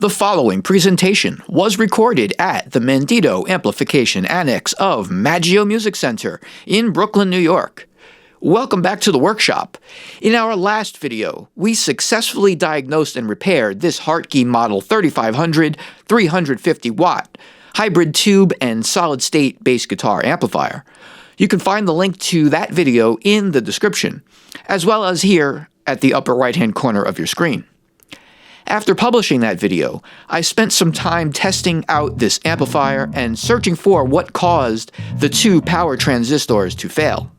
The following presentation was recorded at the Menditto Amplification Annex of Maggio Music Center in Brooklyn, New York. Welcome back to the workshop. In our last video, we successfully diagnosed and repaired this Hartke Model 3500 350 watt hybrid tube and solid-state bass guitar amplifier. You can find the link to that video in the description, as well as here at the upper right-hand corner of your screen. After publishing that video, I spent some time testing out this amplifier and searching for what caused the two power transistors to fail.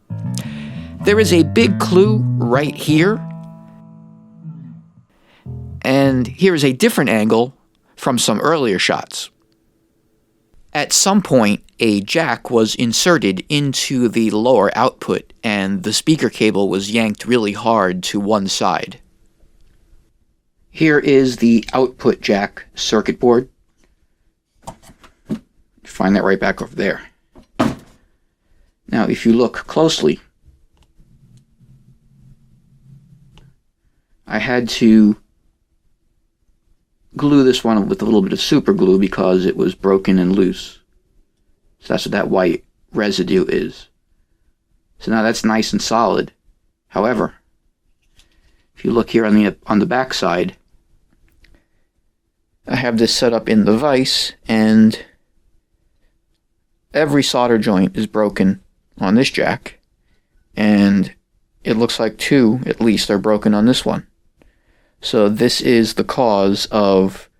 There is a big clue right here, and here is a different angle from some earlier shots. At some point, a jack was inserted into the lower output, and the speaker cable was yanked really hard to one side. Here is the output jack circuit board. Find that right back over there. Now, if you look closely, I had to glue this one with a little bit of super glue because it was broken and loose. So that's what that white residue is. So now that's nice and solid. However, if you look here on the back side, I have this set up in the vise, and every solder joint is broken on this jack, and it looks like two, at least, are broken on this one. So this is the cause of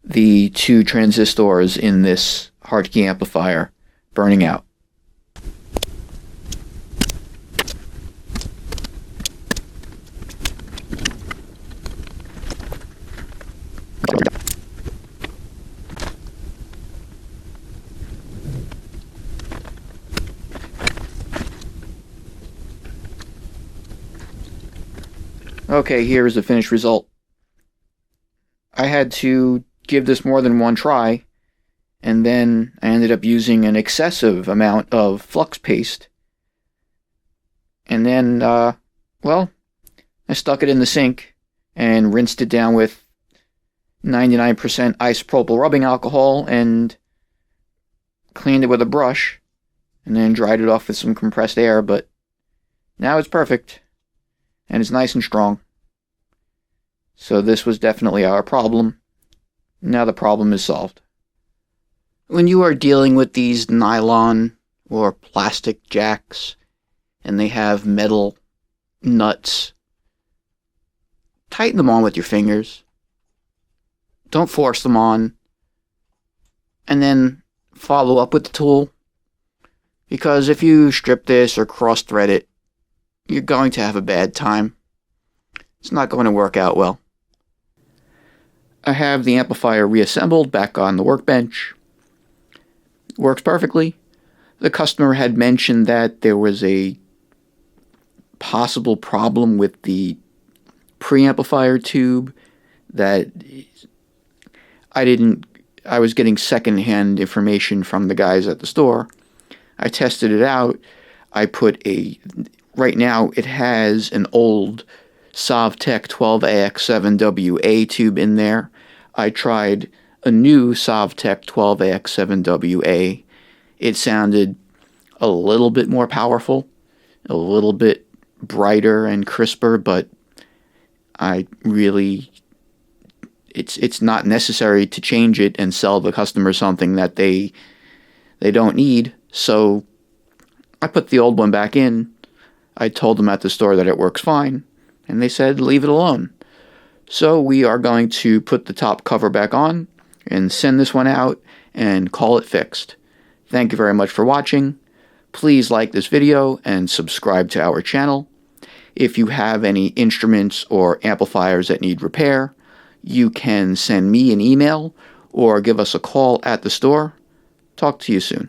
the two transistors in this Hartke amplifier burning out. Okay, here is the finished result. I had to give this more than one try, and then I ended up using an excessive amount of flux paste. And then, well, I stuck it in the sink and rinsed it down with 99% isopropyl rubbing alcohol and cleaned it with a brush, and then dried it off with some compressed air, but now it's perfect. And it's nice and strong. So this was definitely our problem. Now the problem is solved. When you are dealing with these nylon or plastic jacks, and they have metal nuts, tighten them on with your fingers. Don't force them on. And then follow up with the tool. Because if you strip this or cross-thread it, you're going to have a bad time. It's not going to work out well. I have the amplifier reassembled back on the workbench. Works perfectly. The customer had mentioned that there was a possible problem with the preamplifier tube that I was getting secondhand information from the guys at the store. I tested it out. Right now, it has an old Sovtech 12AX7WA tube in there. I tried a new Sovtech 12AX7WA. It sounded a little bit more powerful, a little bit brighter and crisper, but it's not necessary to change it and sell the customer something that they don't need. So I put the old one back in. I told them at the store that it works fine, and they said leave it alone. So we are going to put the top cover back on and send this one out and call it fixed. Thank you very much for watching. Please like this video and subscribe to our channel. If you have any instruments or amplifiers that need repair, you can send me an email or give us a call at the store. Talk to you soon.